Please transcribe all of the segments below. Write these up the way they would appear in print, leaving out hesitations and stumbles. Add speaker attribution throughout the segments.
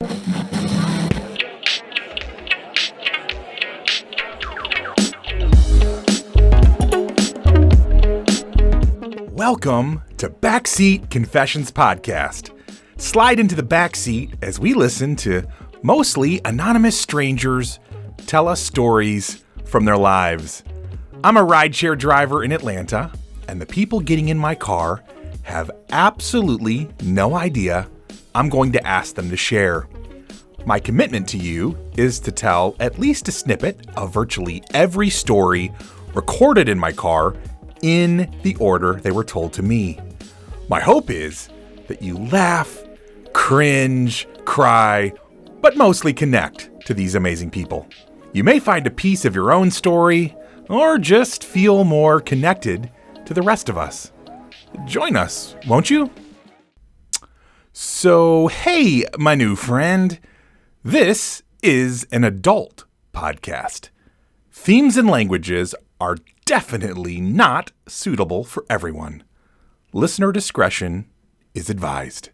Speaker 1: Welcome to Backseat Confessions Podcast. Slide into the backseat as we listen to mostly anonymous strangers tell us stories from their lives. I'm a rideshare driver in Atlanta, and the people getting in my car have absolutely no idea I'm going to ask them to share. My commitment to you is to tell at least a snippet of virtually every story recorded in my car in the order they were told to me. My hope is that you laugh, cringe, cry, but mostly connect to these amazing people. You may find a piece of your own story, or just feel more connected to the rest of us. Join us, won't you? So, hey, my new friend. This is an adult podcast. Themes and languages are definitely not suitable for everyone. Listener discretion is advised.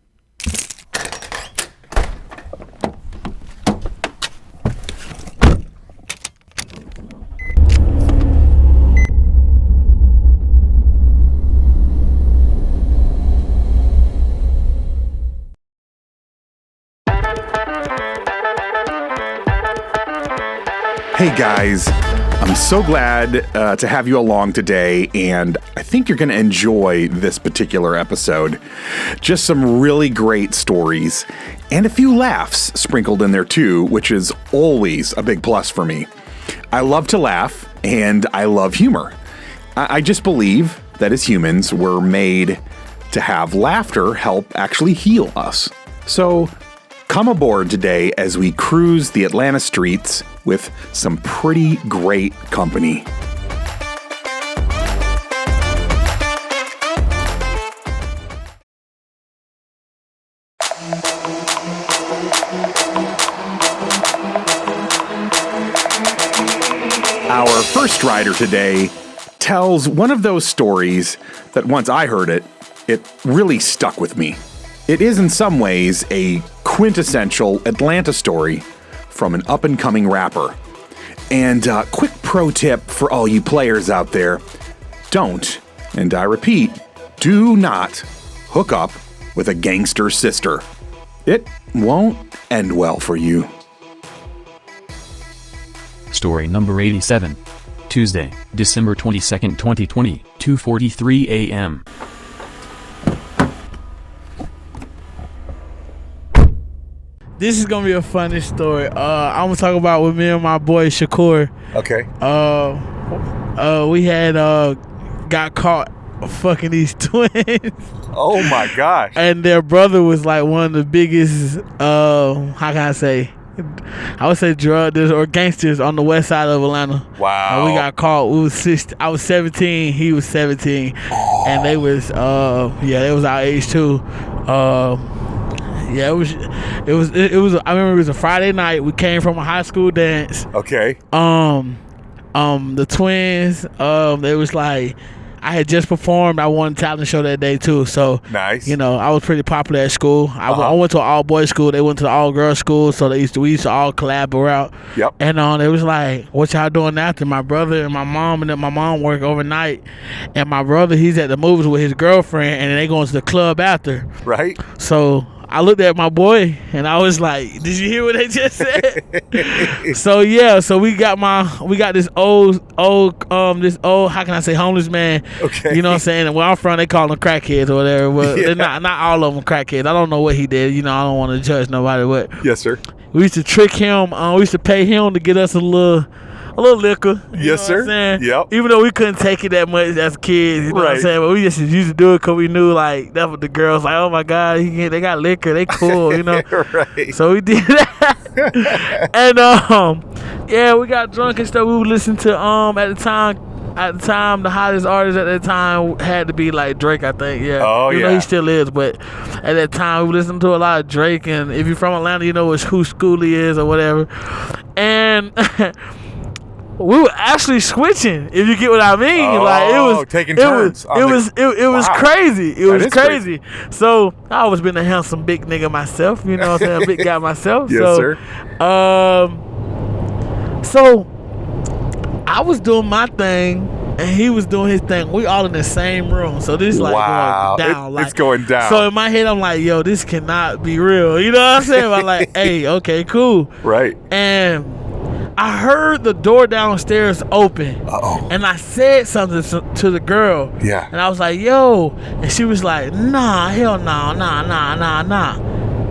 Speaker 1: Hey guys, I'm so glad to have you along today, and I think you're going to enjoy this particular episode. Just some really great stories, and a few laughs sprinkled in there too, which is always a big plus for me. I love to laugh, and I love humor. I just believe that as humans, we're made to have laughter help actually heal us. So come aboard today as we cruise the Atlanta streets with some pretty great company. Our first rider today tells one of those stories that once I heard it, it really stuck with me. It is in some ways a quintessential Atlanta story from an up-and-coming rapper. And quick pro tip for all you players out there: don't, and I repeat, do not hook up with a gangster sister. It won't end well for you.
Speaker 2: Story number 87. Tuesday, December 22nd, 2020, 2:43 a.m.
Speaker 3: This is gonna be a funny story. I'm gonna talk about with me and my boy Shakur.
Speaker 1: Okay.
Speaker 3: We had got caught fucking these twins.
Speaker 1: Oh my gosh.
Speaker 3: And their brother was like one of the biggest how can I say? I would say drug dealers or gangsters on the west side of Atlanta.
Speaker 1: Wow.
Speaker 3: And we got caught. I was 17, he was 17. Oh. And they was they was our age too. Yeah, it was. I remember it was a Friday night. We came from a high school dance.
Speaker 1: Okay.
Speaker 3: The twins. They was like, I had just performed. I won a talent show that day too. So
Speaker 1: nice.
Speaker 3: You know, I was pretty popular at school. I went to an all boys school. They went to the all girls school. So we used to all collaborate.
Speaker 1: Yep.
Speaker 3: And they was like, what y'all doing after? My brother and my mom, and then my mom work overnight, and my brother, he's at the movies with his girlfriend, and then they going to the club after.
Speaker 1: Right.
Speaker 3: So I looked at my boy and I was like, did you hear what they just said? So we got this old, how can I say, homeless man.
Speaker 1: Okay.
Speaker 3: You know what I'm saying? And where I'm from, they call them crackheads or whatever. But they're not all of them crackheads. I don't know what he did. You know, I don't want to judge nobody. But
Speaker 1: yes, sir.
Speaker 3: We used to trick him. We used to pay him to get us a little liquor.
Speaker 1: Yes, sir. Yep.
Speaker 3: Even though we couldn't take it that much as kids, you know what I'm saying? But we just used to do it because we knew, like, that's what the girls like, oh my God, they got liquor, they cool, you know?
Speaker 1: Right.
Speaker 3: So we did that. And we got drunk and stuff. We would listen to at the time the hottest artist at that time had to be like Drake, I think. Yeah.
Speaker 1: Oh,
Speaker 3: you know, he still is, but at that time we listened to a lot of Drake, and if you're from Atlanta, you know who Schoolie is or whatever. And we were actually switching, if you get what I mean.
Speaker 1: Oh,
Speaker 3: like it was
Speaker 1: taking turns.
Speaker 3: It was
Speaker 1: Wow.
Speaker 3: crazy. It was
Speaker 1: is
Speaker 3: crazy. So I always been a handsome big nigga myself. You know what I'm saying? A big guy myself.
Speaker 1: Yes,
Speaker 3: so,
Speaker 1: sir.
Speaker 3: So I was doing my thing and he was doing his thing. We all in the same room. So this like
Speaker 1: Wow.
Speaker 3: going down.
Speaker 1: It's going down.
Speaker 3: So in my head I'm like, yo, this cannot be real. You know what I'm saying? I'm like, hey, okay, cool.
Speaker 1: Right.
Speaker 3: And I heard the door downstairs open.
Speaker 1: Uh-oh.
Speaker 3: And I said something to the girl.
Speaker 1: Yeah.
Speaker 3: And I was like, yo. And she was like, nah, hell no, nah.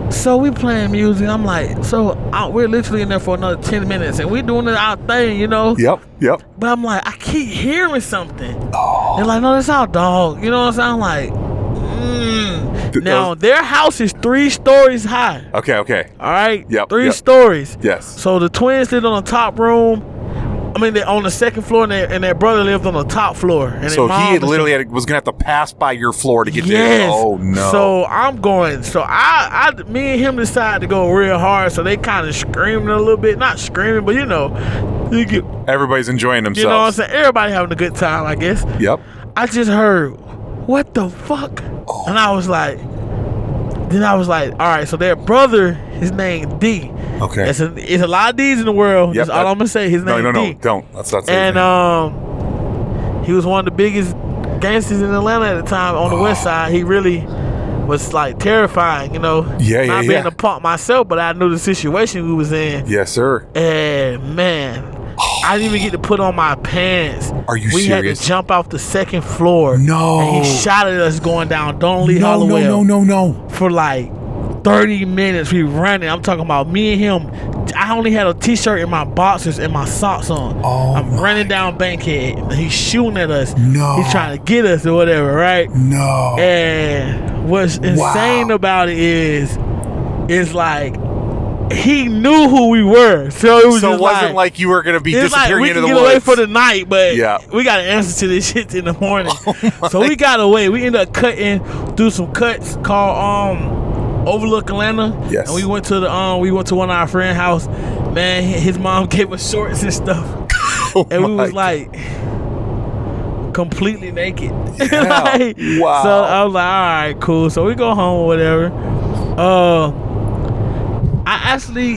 Speaker 3: So we playing music. I'm like, we're literally in there for another 10 minutes. And we doing our thing, you know?
Speaker 1: Yep.
Speaker 3: But I'm like, I keep hearing something.
Speaker 1: Oh.
Speaker 3: They're like, no, that's our dog. You know what I'm saying? I'm like, Now, their house is 3 stories high.
Speaker 1: Okay.
Speaker 3: All right?
Speaker 1: Yep.
Speaker 3: 3 stories.
Speaker 1: Yes.
Speaker 3: So the twins lived on the top room. I mean, they're on the second floor, and their brother lived on the top floor. And
Speaker 1: So he literally was going to have to pass by your floor to get
Speaker 3: yes.
Speaker 1: there. Oh, no.
Speaker 3: So I'm going. So me and him decided to go real hard. So they kind of screaming a little bit. Not screaming, but you know.
Speaker 1: Everybody's enjoying themselves.
Speaker 3: You know what I'm saying? Everybody having a good time, I guess.
Speaker 1: Yep.
Speaker 3: I just heard, what the fuck?
Speaker 1: Oh.
Speaker 3: And I was like, all right, so their brother, his name D.
Speaker 1: Okay.
Speaker 3: It's a lot of D's in the world.
Speaker 1: Yep,
Speaker 3: That's all I'm gonna say. His name
Speaker 1: No,
Speaker 3: D.
Speaker 1: don't. Let's not say
Speaker 3: And he was one of the biggest gangsters in Atlanta at the time on the west side. He really was like terrifying, you know. Not being a punk myself, but I knew the situation we was in.
Speaker 1: Yes, sir.
Speaker 3: And man, I didn't even get to put on my pants.
Speaker 1: Are you
Speaker 3: serious? We had to jump off the second floor.
Speaker 1: No.
Speaker 3: And he shot at us going down Donley Hollowell.
Speaker 1: No.
Speaker 3: For like 30 minutes we running. I'm talking about me and him. I only had a t-shirt and my boxers and my socks on.
Speaker 1: Oh,
Speaker 3: I'm running down Bankhead. And he's shooting at us.
Speaker 1: No.
Speaker 3: He's trying to get us or whatever, right?
Speaker 1: No.
Speaker 3: And what's insane about it is like he knew who we were. So it
Speaker 1: wasn't like you were going to be disappearing into the woods.
Speaker 3: We can get away for the night, but
Speaker 1: yeah.
Speaker 3: we got to answer to this shit in the morning.
Speaker 1: Oh
Speaker 3: so we got away. We ended up cutting through some cuts called Overlook Atlanta.
Speaker 1: Yes.
Speaker 3: And we went to one of our friend's house. Man, his mom gave us shorts and stuff. And we was like completely naked.
Speaker 1: Yeah. Wow.
Speaker 3: So I was like, all right, cool. So we go home or whatever.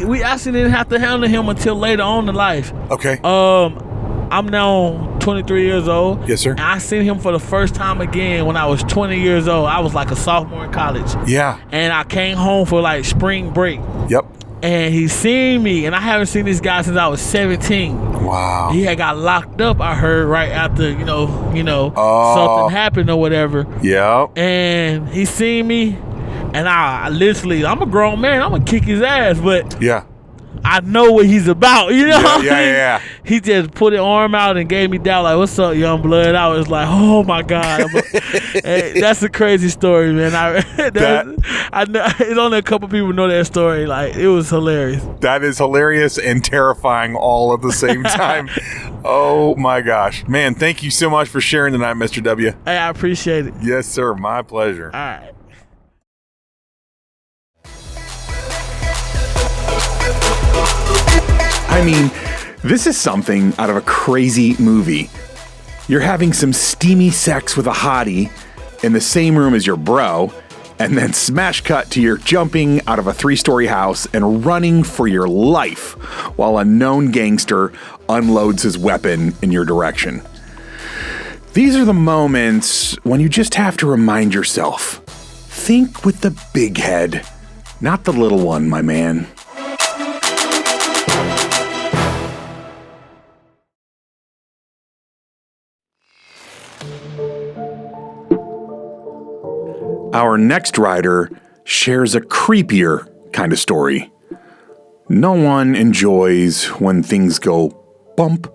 Speaker 3: We actually didn't have to handle him until later on in life.
Speaker 1: Okay.
Speaker 3: I'm now 23 years old.
Speaker 1: Yes, sir.
Speaker 3: And I seen him for the first time again when I was 20 years old. I was like a sophomore in college.
Speaker 1: Yeah.
Speaker 3: And I came home for like spring break.
Speaker 1: Yep.
Speaker 3: And he seen me, and I haven't seen this guy since I was 17.
Speaker 1: Wow.
Speaker 3: He had got locked up, I heard, right after, something happened or whatever.
Speaker 1: Yeah.
Speaker 3: And he seen me, and I'm a grown man, I'm gonna kick his ass, but
Speaker 1: yeah,
Speaker 3: I know what he's about, you know what I mean?
Speaker 1: Yeah.
Speaker 3: He just put his arm out and gave me down like, what's up, young blood? I was like, oh my God. Hey, that's a crazy story, man. I know it's only a couple people know that story. Like, it was hilarious.
Speaker 1: That is hilarious and terrifying all at the same time. Oh my gosh. Man, thank you so much for sharing tonight, Mr. W.
Speaker 3: Hey, I appreciate it.
Speaker 1: Yes, sir. My pleasure.
Speaker 3: All right.
Speaker 1: I mean, this is something out of a crazy movie. You're having some steamy sex with a hottie in the same room as your bro, and then smash cut to your jumping out of a 3-story house and running for your life while a known gangster unloads his weapon in your direction. These are the moments when you just have to remind yourself, think with the big head, not the little one, my man. Our next rider shares a creepier kind of story. No one enjoys when things go bump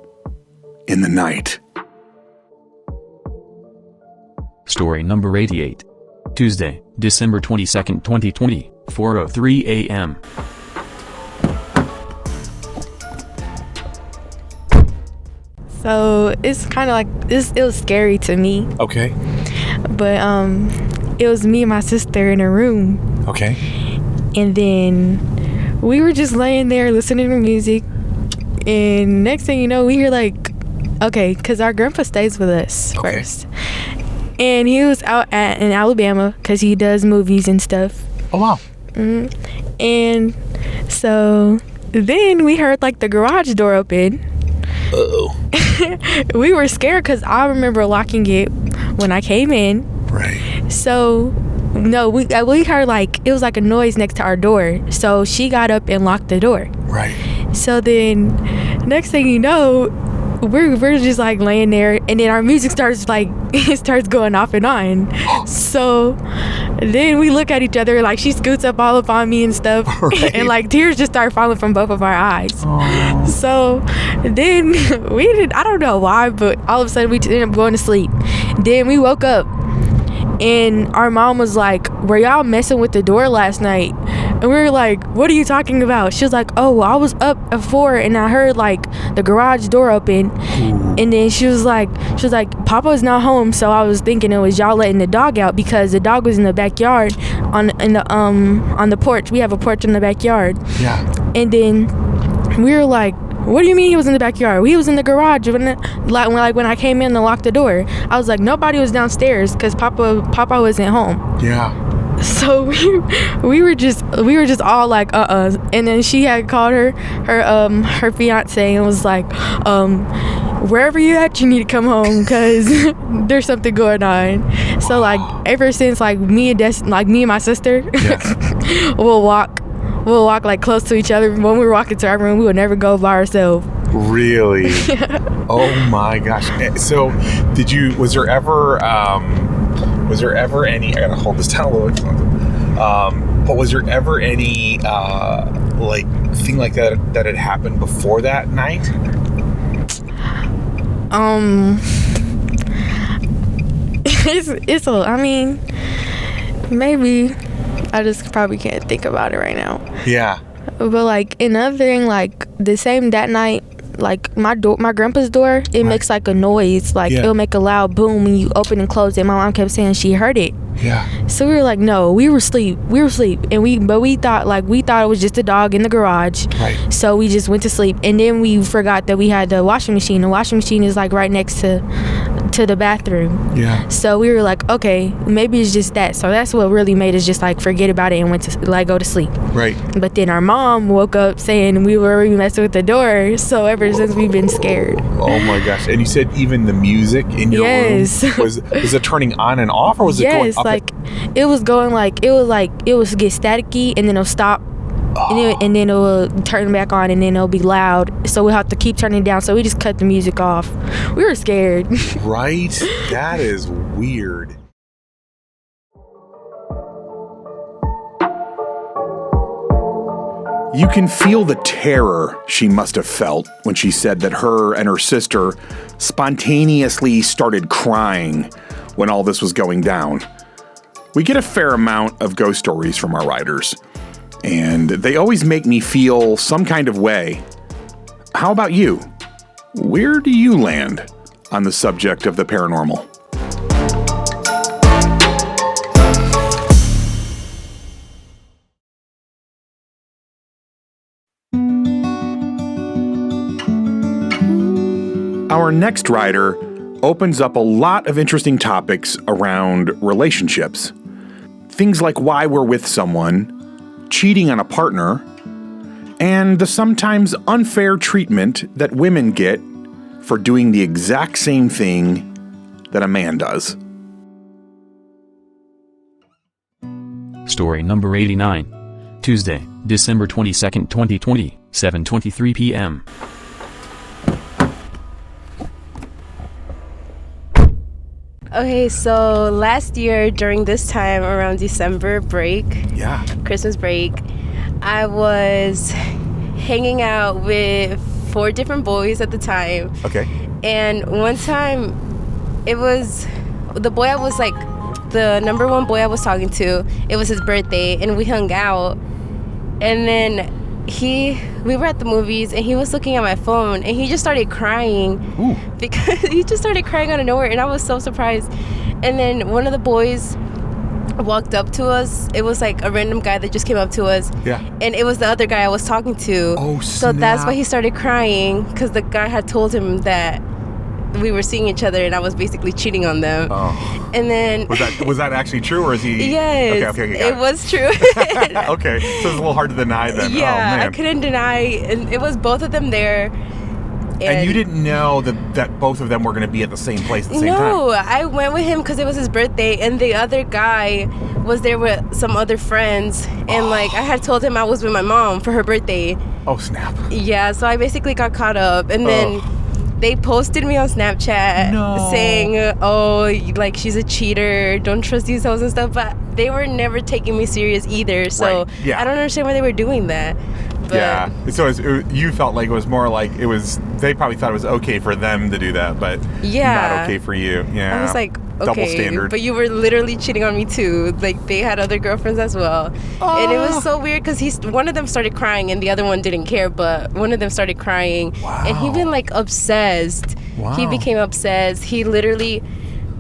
Speaker 1: in the night.
Speaker 2: Story number 88. Tuesday, December 22nd, 2020, 4:03 a.m.
Speaker 4: So it's kind of like it was scary to me.
Speaker 1: Okay.
Speaker 4: But it was me and my sister in a room.
Speaker 1: Okay.
Speaker 4: And then we were just laying there listening to music. And next thing you know, we hear like, okay, because our grandpa stays with us first. And he was out in Alabama because he does movies and stuff.
Speaker 1: Oh, wow.
Speaker 4: And so then we heard like the garage door open.
Speaker 1: Uh-oh.
Speaker 4: We were scared because I remember locking it when I came in.
Speaker 1: Right.
Speaker 4: So no, we heard like it was like a noise next to our door. So she got up and locked the door.
Speaker 1: Right.
Speaker 4: So then next thing you know, we're just like laying there, and then our music starts like it starts going off and on. So then we look at each other, like she scoots up all up on me and stuff. Right. And like tears just start falling from both of our eyes. Aww. So then I don't know why, but all of a sudden we ended up going to sleep. Then we woke up and our mom was like, were y'all messing with the door last night? And we were like, what are you talking about? She was like, oh, I was up at 4 and I heard like the garage door open. Ooh. And then she was like, Papa's not home, so I was thinking it was y'all letting the dog out because the dog was in the backyard on the porch. We have a porch in the backyard. Yeah. And then we were like, what do you mean he was in the backyard? He was in the garage when I came in and locked the door. I was like, nobody was downstairs because Papa wasn't home. Yeah. So we were just all like and then she had called her fiance and was like, wherever you at, you need to come home because there's something going on. So like ever since like me and my sister, yeah. we'll walk like close to each other. When we were walking to our room, we would never go by ourselves. Really? Oh my gosh. So was there ever any, I gotta hold this down a little bit, but was there ever any like thing like that had happened before that night? I mean, maybe I just probably can't think about it right now. Yeah. But like another thing, like the same that night, like my grandpa's door, it makes like a noise, like it'll make a loud boom when you open and close it. My mom kept saying she heard it. Yeah. So we were like, no, we were asleep, and we thought it was just a dog in the garage. Right. So we just went to sleep, and then we forgot that we had the washing machine. The washing machine is like right next to the bathroom. Yeah. So we were like, okay, maybe it's just that. So that's what really made us just like forget about it and went to like go to sleep. Right. But then our mom woke up saying we were messing with the door. So ever since we've been scared.
Speaker 1: Oh my gosh! And you said even the music in your room was it turning on and off, or was it going up?
Speaker 4: Like it was going like it was get staticky and then it'll stop. And then it will turn back on and then it'll be loud. So we'll have to keep turning it down. So we just cut the music off. We were scared.
Speaker 1: Right? That is weird. You can feel the terror she must have felt when she said that her and her sister spontaneously started crying when all this was going down. We get a fair amount of ghost stories from our riders, and they always make me feel some kind of way. How about you? Where do you land on the subject of the paranormal? Our next rider opens up a lot of interesting topics around relationships. Things like why we're with someone, cheating on a partner, and the sometimes unfair treatment that women get for doing the exact same thing that a man does.
Speaker 2: Story number 89. Tuesday, December 22nd, 2020, 7:23 p.m.
Speaker 5: Okay, so last year during this time around December break, Christmas break, I was hanging out with 4 different boys at the time. Okay. And one time, it was the boy I was like, the number one boy I was talking to, it was his birthday, and we hung out. And then we were at the movies, and he was looking at my phone, and he just started crying. Ooh. Because he just started crying out of nowhere, and I was so surprised. And then one of the boys, walked up to us. It was like a random guy that just came up to us.
Speaker 1: Yeah.
Speaker 5: And it was the other guy I was talking to.
Speaker 1: Oh,
Speaker 5: so that's why he started crying, because the guy had told him that we were seeing each other and I was basically cheating on them.
Speaker 1: Oh.
Speaker 5: And then
Speaker 1: was that actually true, or is he?
Speaker 5: Yes.
Speaker 1: Okay,
Speaker 5: it was true.
Speaker 1: Okay, so it's a little hard to deny then.
Speaker 5: Yeah,
Speaker 1: oh, man.
Speaker 5: I couldn't deny, and it was both of them there.
Speaker 1: And you didn't know that both of them were going to be at the same place at the same time?
Speaker 5: No, I went with him because it was his birthday, and the other guy was there with some other friends, and like I had told him I was with my mom for her birthday.
Speaker 1: Oh, snap.
Speaker 5: Yeah, so I basically got caught up, and then they posted me on Snapchat saying, oh, like she's a cheater, don't trust these hoes and stuff, but they were never taking me serious either, so
Speaker 1: right. Yeah.
Speaker 5: I don't understand why they were doing that. But
Speaker 1: yeah, so you felt like it was more like they probably thought it was okay for them to do that, but not okay for you. Yeah,
Speaker 5: I was like, okay,
Speaker 1: double standard.
Speaker 5: But you were literally cheating on me too. Like they had other girlfriends as well, and it was so weird because one of them started crying and the other one didn't care, but one of them started crying, and he been like obsessed.
Speaker 1: Wow.
Speaker 5: He became obsessed. He literally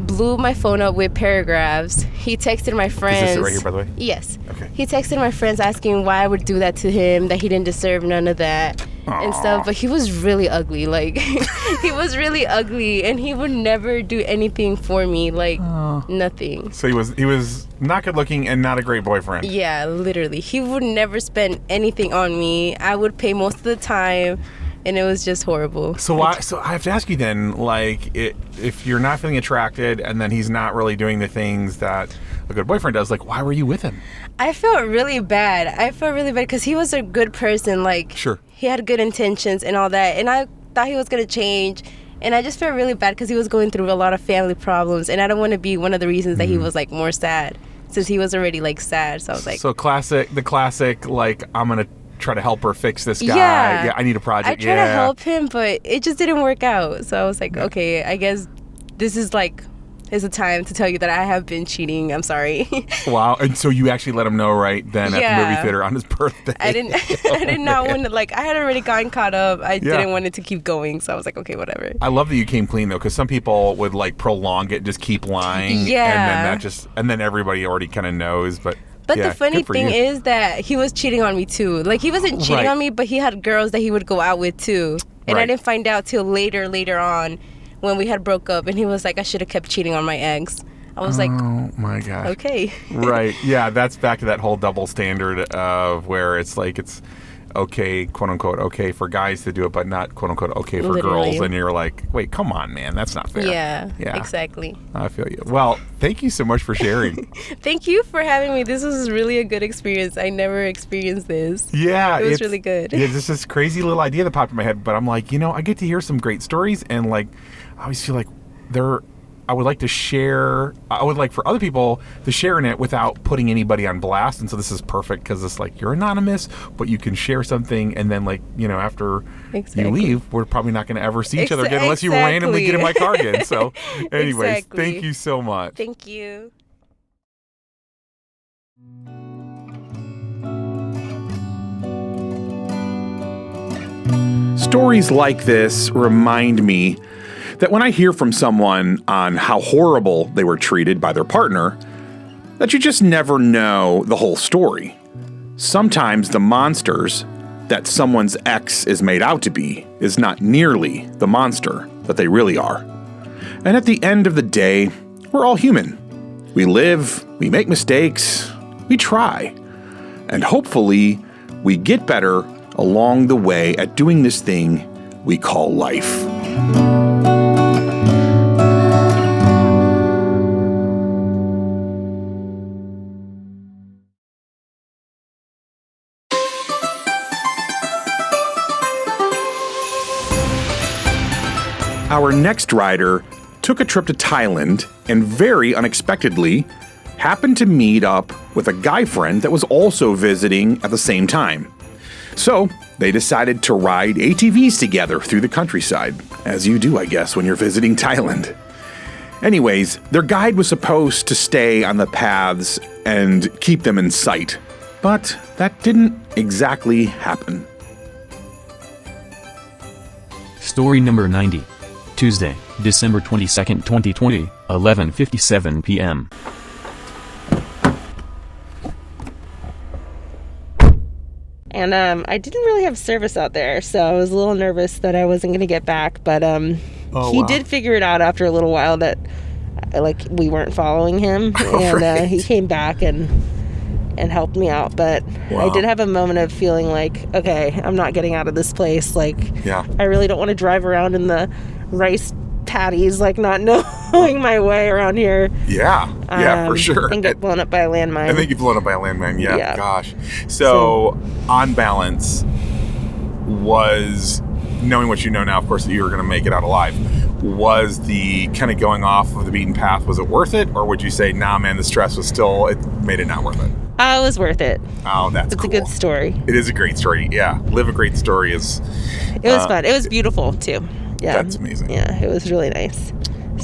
Speaker 5: blew my phone up with paragraphs. He texted my friends.
Speaker 1: Is this right here, by the way?
Speaker 5: Yes.
Speaker 1: Okay.
Speaker 5: He texted my friends asking why I would do that to him, that he didn't deserve none of that and stuff. But he was really ugly. Like, he was really ugly, and he would never do anything for me. Like, nothing.
Speaker 1: So he was not good looking and not a great boyfriend.
Speaker 5: Yeah, literally. He would never spend anything on me. I would pay most of the time. And it was just horrible.
Speaker 1: So So I have to ask you then, like, if you're not feeling attracted, and then he's not really doing the things that a good boyfriend does, like, why were you with him?
Speaker 5: I felt really bad. Because he was a good person. Like,
Speaker 1: sure,
Speaker 5: he had good intentions and all that, and I thought he was gonna change. And I just felt really bad because he was going through a lot of family problems, and I don't want to be one of the reasons that he was like more sad, since he was already like sad. So I was like,
Speaker 1: the classic, like, I'm gonna try to help her fix this guy.
Speaker 5: Yeah,
Speaker 1: I need a project.
Speaker 5: I tried to help him, but it just didn't work out. So I was like, okay, I guess this is a time to tell you that I have been cheating. I'm sorry.
Speaker 1: Wow. And so you actually let him know right then at the movie theater on his birthday.
Speaker 5: I did not want to, like, I had already gotten caught up. I didn't want it to keep going, so I was like, okay, whatever.
Speaker 1: I love that you came clean though, because some people would like prolong it, just keep lying.
Speaker 5: Yeah.
Speaker 1: And then everybody already kind of knows, but
Speaker 5: the funny thing is that he was cheating on me too. Like, he wasn't cheating on me, but he had girls that he would go out with too. And I didn't find out till later on when we had broke up, and he was like, I should have kept cheating on my ex. I was like,
Speaker 1: oh my gosh.
Speaker 5: Okay.
Speaker 1: Right. Yeah, that's back to that whole double standard of where it's like it's okay, quote unquote, okay for guys to do it, but not quote unquote okay for girls. And you're like, wait, come on, man, that's not fair.
Speaker 5: Yeah, exactly.
Speaker 1: I feel you. Well, thank you so much for sharing.
Speaker 5: Thank you for having me. This was really a good experience. I never experienced this.
Speaker 1: Yeah.
Speaker 5: It was really good.
Speaker 1: Yeah, just this crazy little idea that popped in my head, but I'm like, I get to hear some great stories, and like, I always feel like I would like to share. I would like for other people to share in it without putting anybody on blast. And so this is perfect because it's like you're anonymous, but you can share something. And then, like, after you leave, we're probably not going to ever see each other again unless you randomly get in my car again. So, anyways, thank you so much.
Speaker 5: Thank you.
Speaker 1: Stories like this remind me that when I hear from someone on how horrible they were treated by their partner, that you just never know the whole story. Sometimes the monsters that someone's ex is made out to be is not nearly the monster that they really are. And at the end of the day, we're all human. We live, we make mistakes, we try. And hopefully, we get better along the way at doing this thing we call life. Our next rider took a trip to Thailand and very unexpectedly happened to meet up with a guy friend that was also visiting at the same time. So they decided to ride ATVs together through the countryside, as you do, I guess, when you're visiting Thailand. Anyways, their guide was supposed to stay on the paths and keep them in sight, but that didn't exactly happen.
Speaker 2: Story number 90. Tuesday, December 22nd, 2020, 11:57 p.m.
Speaker 5: And I didn't really have service out there, so I was a little nervous that I wasn't going to get back. But he did figure it out after a little while that we weren't following him, and he came back and helped me out. But I did have a moment of feeling like, okay, I'm not getting out of this place. I really don't want to drive around in the rice paddies, not knowing my way around here.
Speaker 1: Yeah, for sure.
Speaker 5: And get blown up by a landmine.
Speaker 1: I think you blown up by a landmine. Yeah. Gosh. So on balance, was knowing what you know now, of course, that you were going to make it out alive. Was the kind of going off of the beaten path, was it worth it? Or would you say, nah, man, the stress was still, it made it not worth it?
Speaker 5: It was worth it.
Speaker 1: Oh, that's cool.
Speaker 5: It's a good story.
Speaker 1: It is a great story. Yeah. Live a great story is...
Speaker 5: It was fun. It was beautiful, too. Yeah.
Speaker 1: That's amazing.
Speaker 5: Yeah, it was really nice.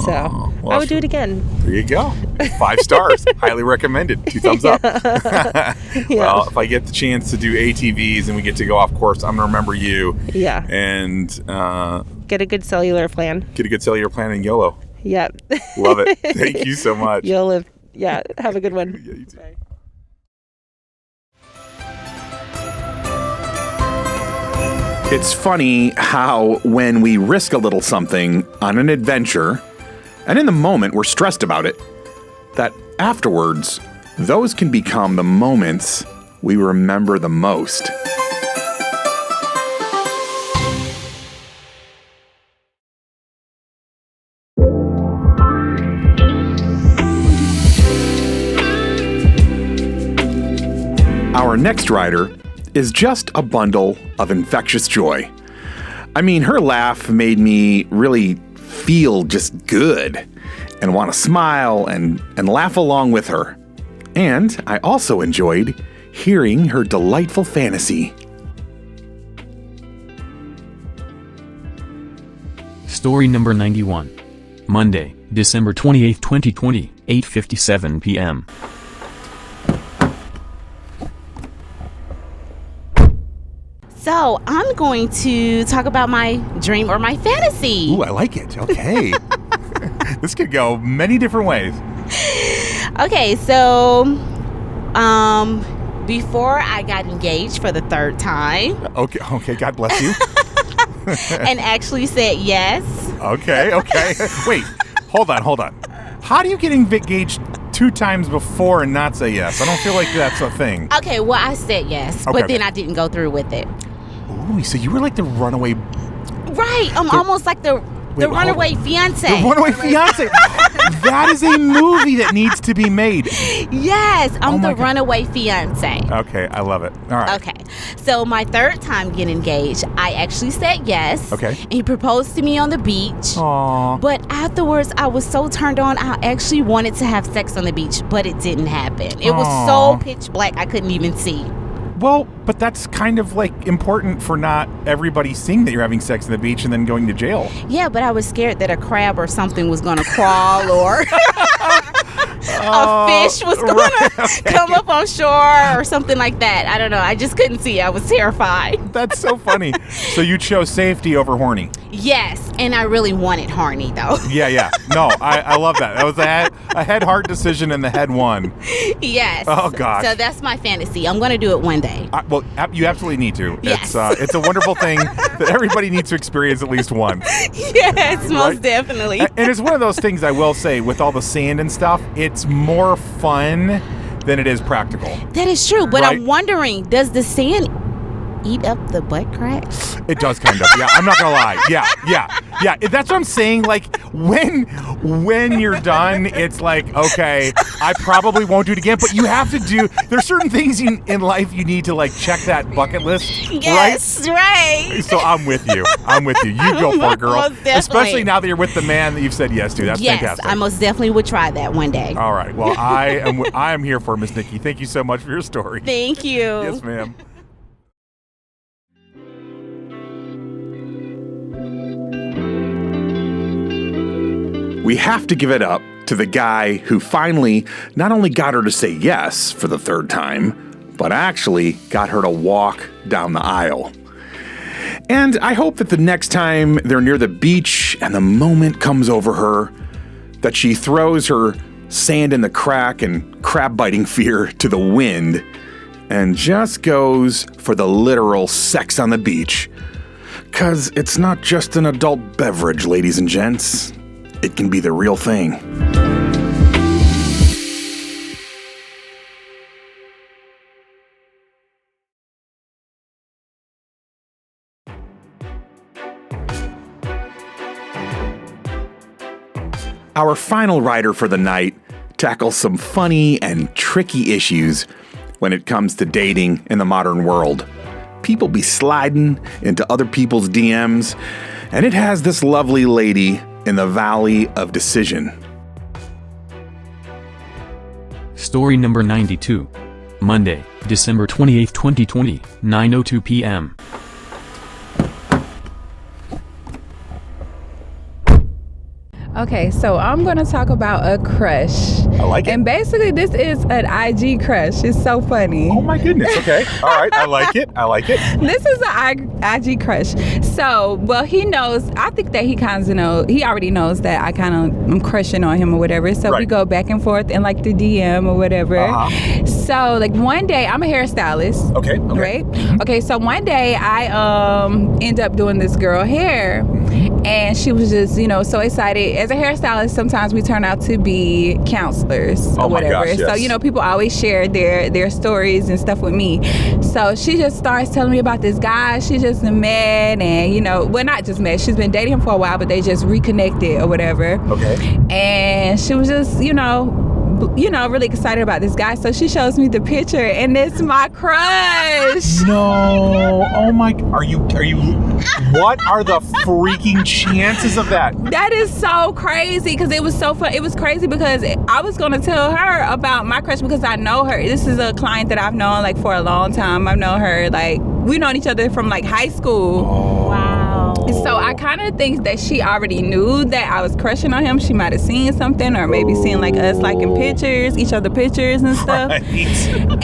Speaker 5: So I would do it again.
Speaker 1: There you go. 5 stars. Highly recommended. 2 thumbs up. Well, if I get the chance to do ATVs and we get to go off course, I'm going to remember you.
Speaker 5: Yeah.
Speaker 1: And
Speaker 5: get a good cellular plan.
Speaker 1: Get a good cellular plan in YOLO.
Speaker 5: Yep.
Speaker 1: Love it. Thank you so much.
Speaker 5: You'll live. Yeah. Have a good one.
Speaker 1: Yeah, you too.
Speaker 5: Bye.
Speaker 1: It's funny how when we risk a little something on an adventure, and in the moment we're stressed about it, that afterwards, those can become the moments we remember the most. Our next rider is just a bundle of infectious joy. I mean, her laugh made me really feel just good and want to smile and laugh along with her. And I also enjoyed hearing her delightful fantasy.
Speaker 2: Story number 91. Monday, December 28, 2020, 8:57 p.m.
Speaker 6: So, I'm going to talk about my dream or my fantasy.
Speaker 1: Ooh, I like it. Okay. This could go many different ways.
Speaker 6: Okay, so before I got engaged for the 3rd time.
Speaker 1: Okay, God bless you.
Speaker 6: And actually said yes.
Speaker 1: Okay. Wait, hold on. How do you get engaged 2 times before and not say yes? I don't feel like that's a thing.
Speaker 6: Okay, well, I said yes, but then I didn't go through with it.
Speaker 1: Ooh, so you were like the runaway...
Speaker 6: Right, I'm almost like the runaway fiance.
Speaker 1: The runaway fiance. That is a movie that needs to be made.
Speaker 6: Yes, I'm the runaway fiance.
Speaker 1: Okay, I love it. All right.
Speaker 6: Okay, so my 3rd time getting engaged, I actually said yes.
Speaker 1: Okay.
Speaker 6: And he proposed to me on the beach.
Speaker 1: Aww.
Speaker 6: But afterwards, I was so turned on, I actually wanted to have sex on the beach, but it didn't happen. It was so pitch black, I couldn't even see.
Speaker 1: Well, but that's kind of important for not everybody seeing that you're having sex on the beach and then going to jail.
Speaker 6: Yeah, but I was scared that a crab or something was going to crawl or a fish was going to come up on shore or something like that. I don't know. I just couldn't see. I was terrified.
Speaker 1: That's so funny. So you chose safety over horny.
Speaker 6: Yes, and I really wanted horny, though.
Speaker 1: Yeah. No, I love that. That was a head-heart decision and the head won.
Speaker 6: Yes.
Speaker 1: Oh, gosh.
Speaker 6: So that's my fantasy. I'm going to do it one day.
Speaker 1: Well, you absolutely need to.
Speaker 6: Yes.
Speaker 1: It's a wonderful thing that everybody needs to experience at least one.
Speaker 6: Yes, most definitely.
Speaker 1: And it's one of those things I will say, with all the sand and stuff, it's more fun than it is practical.
Speaker 6: That is true, but I'm wondering, does the sand eat up the butt crack?
Speaker 1: It does kind of. Yeah, I'm not gonna lie. Yeah. That's what I'm saying. When you're done, it's okay, I probably won't do it again. But you have to do. There's certain things in life you need to check that bucket list.
Speaker 6: Yes, right.
Speaker 1: So I'm with you. You go for it, girl. Especially now that you're with the man that you've said yes to. That's fantastic.
Speaker 6: I most definitely would try that one day.
Speaker 1: All right. Well, I am here for Miss Nikki. Thank you so much for your story.
Speaker 6: Thank you.
Speaker 1: Yes, ma'am. We have to give it up to the guy who finally not only got her to say yes for the 3rd time, but actually got her to walk down the aisle. And I hope that the next time they're near the beach and the moment comes over her, that she throws her sand in the crack and crab biting fear to the wind and just goes for the literal sex on the beach. 'Cause it's not just an adult beverage, ladies and gents. It can be the real thing. Our final rider for the night tackles some funny and tricky issues when it comes to dating in the modern world. People be sliding into other people's DMs, and it has this lovely lady in the Valley of Decision.
Speaker 2: Story number 92. Monday, December 28, 2020, 9:02 p.m.
Speaker 7: Okay, so I'm going to talk about a crush.
Speaker 1: I like it.
Speaker 7: And basically, this is an IG crush. It's so funny.
Speaker 1: Oh my goodness, okay. All right, I like it.
Speaker 7: This is an IG crush. So, well, he knows, I think that he kind of knows, he already knows that I'm crushing on him or whatever. So we go back and forth in like the DM or whatever. So, like one day, I'm a hairstylist.
Speaker 1: Okay.
Speaker 7: Right? Okay, so one day I end up doing this girl hair. And she was just, so excited. As a hairstylist, sometimes we turn out to be counselors or whatever.
Speaker 1: Gosh, yes.
Speaker 7: So, people always share their stories and stuff with me. So she just starts telling me about this guy she just met, and, well, not just met. She's been dating him for a while, but they just reconnected or whatever. Okay. And she was just, really excited about this guy. So she shows me the picture, and it's my crush.
Speaker 1: No. Oh my. Are you, what are the freaking chances of that?
Speaker 7: That is so crazy, because it was so fun. It was crazy because I was going to tell her about my crush because I know her. This is a client that I've known like for a long time. I've known her, like, we've known each other from like high school.
Speaker 1: Oh.
Speaker 7: Wow. So I kind of think that she already knew that I was crushing on him. She might have seen something, or maybe seen like us liking pictures, each other pictures and stuff. Right.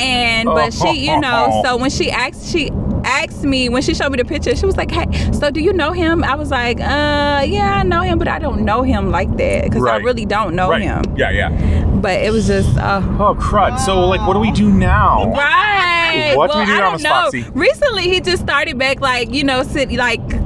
Speaker 7: And but she, so when she asked me, when she showed me the picture, she was like, "Hey, so do you know him?" I was like, yeah, I know him, but I don't know him like that, because I really don't know him.
Speaker 1: Yeah.
Speaker 7: But it was just
Speaker 1: oh crud. So like, what do we do now?
Speaker 7: Right.
Speaker 1: What do we do now, Miss Foxy?
Speaker 7: Recently he just started back, like,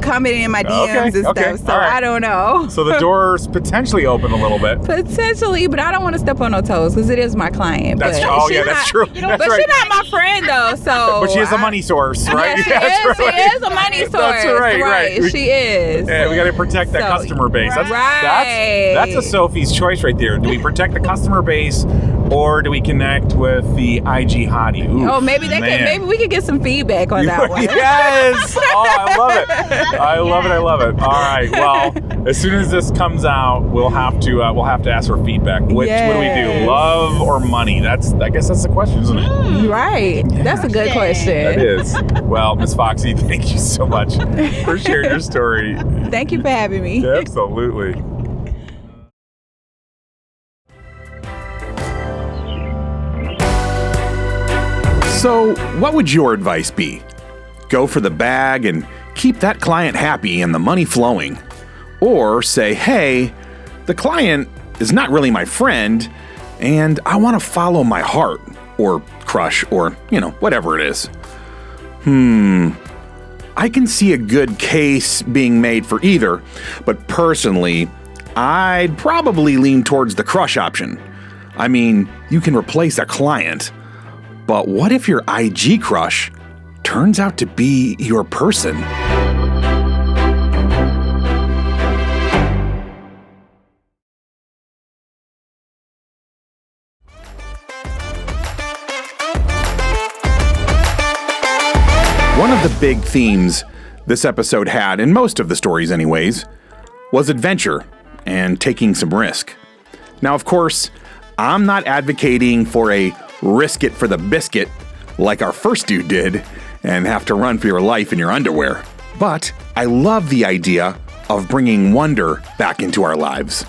Speaker 7: commenting in my DMs and stuff. So I don't know.
Speaker 1: So the door's potentially open a little bit.
Speaker 7: Potentially, but I don't want to step on no toes because it is my client.
Speaker 1: That's true.
Speaker 7: But she's not my friend though. So
Speaker 1: but she is a money source, right?
Speaker 7: Yeah, she is a money source. That's right. She is.
Speaker 1: Yeah, we got to protect that customer base. That's a Sophie's choice right there. Do we protect the customer base, or do we connect with the IG hottie? Oof,
Speaker 7: maybe we could get some feedback on that one.
Speaker 1: Yes. Oh, I love it. I love it. All right. Well, as soon as this comes out, we'll have to ask for feedback. What do we do? Love or money? I guess that's the question, isn't it?
Speaker 7: Right. That's a good question.
Speaker 1: That is. Well, Miss Foxy, thank you so much for sharing your story.
Speaker 7: Thank you for having me.
Speaker 1: Absolutely. So, what would your advice be? Go for the bag and keep that client happy and the money flowing. Or say, hey, the client is not really my friend, and I want to follow my heart, or crush, or, whatever it is. I can see a good case being made for either, but personally, I'd probably lean towards the crush option. I mean, you can replace a client, but what if your IG crush turns out to be your person? One of the big themes this episode had, in most of the stories anyways, was adventure and taking some risk. Now, of course, I'm not advocating for a risk it for the biscuit like our first dude did and have to run for your life in your underwear. But I love the idea of bringing wonder back into our lives.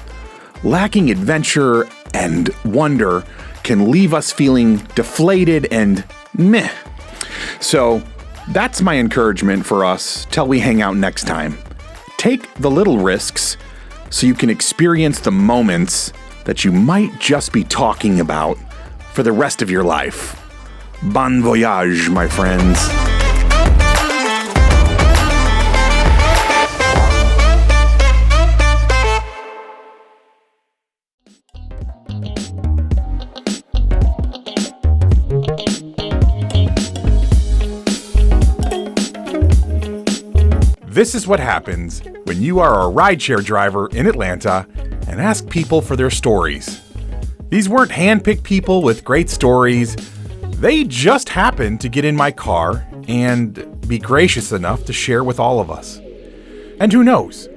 Speaker 1: Lacking adventure and wonder can leave us feeling deflated and meh. So that's my encouragement for us till we hang out next time. Take the little risks so you can experience the moments that you might just be talking about for the rest of your life. Bon voyage, my friends. This is what happens when you are a rideshare driver in Atlanta and ask people for their stories. These weren't handpicked people with great stories. They just happened to get in my car and be gracious enough to share with all of us. And who knows,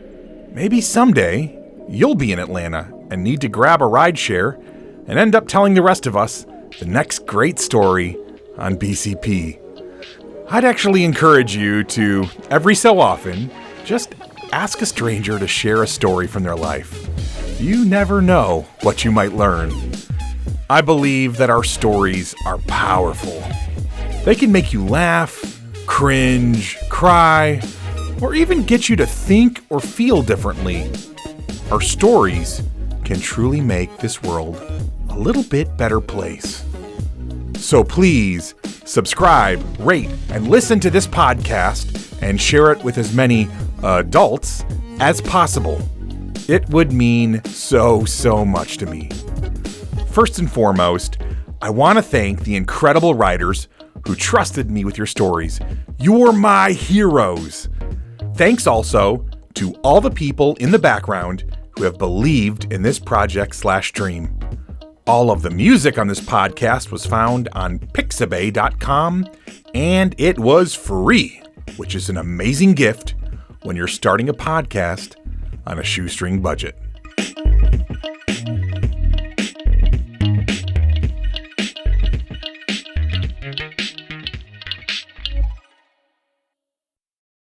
Speaker 1: maybe someday you'll be in Atlanta and need to grab a rideshare and end up telling the rest of us the next great story on BCP. I'd actually encourage you to, every so often, just ask a stranger to share a story from their life. You never know what you might learn. I believe that our stories are powerful. They can make you laugh, cringe, cry, or even get you to think or feel differently. Our stories can truly make this world a little bit better place. So please, subscribe, rate, and listen to this podcast and share it with as many adults as possible. It would mean so much to me. First and foremost, I want to thank the incredible writers who trusted me with your stories. You're my heroes. Thanks also to all the people in the background who have believed in this project/dream. All of the music on this podcast was found on pixabay.com, and it was free, which is an amazing gift when you're starting a podcast on a shoestring budget.